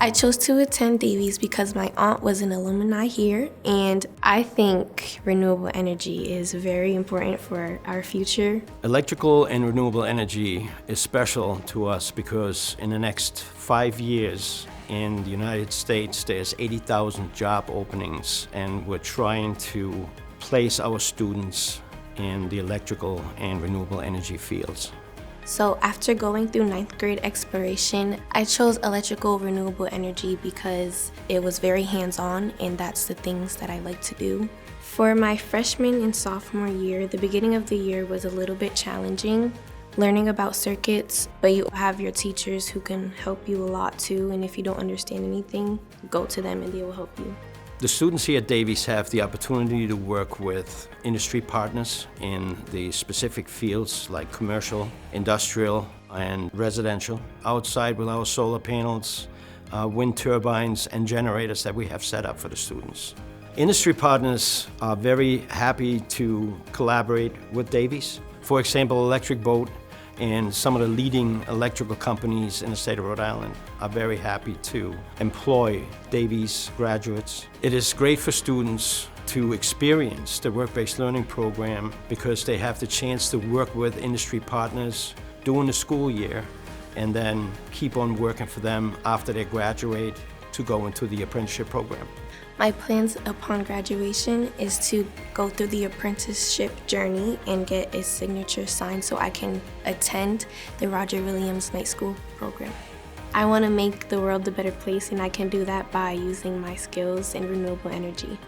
I chose to attend Davies because my aunt was an alumni here, and I think renewable energy is very important for our future. Electrical and renewable energy is special to us because in the next 5 years in the United States, there's 80,000 job openings, and we're trying to place our students in the electrical and renewable energy fields. So after going through 9th grade exploration, I chose electrical renewable energy because it was very hands-on and that's the things that I like to do. For my freshman and sophomore year, the beginning of the year was a little bit challenging, learning about circuits, but you have your teachers who can help you a lot too, and if you don't understand anything, go to them and they will help you. The students here at Davies have the opportunity to work with industry partners in the specific fields like commercial, industrial, and residential. Outside with our solar panels, wind turbines, and generators that we have set up for the students. Industry partners are very happy to collaborate with Davies. For example, Electric Boat and some of the leading electrical companies in the state of Rhode Island are very happy to employ Davies graduates. It is great for students to experience the work-based learning program because they have the chance to work with industry partners during the school year and then keep on working for them after they graduate to go into the apprenticeship program. My plans upon graduation is to go through the apprenticeship journey and get a signature signed so I can attend the Roger Williams Night School program. I want to make the world a better place, and I can do that by using my skills in renewable energy.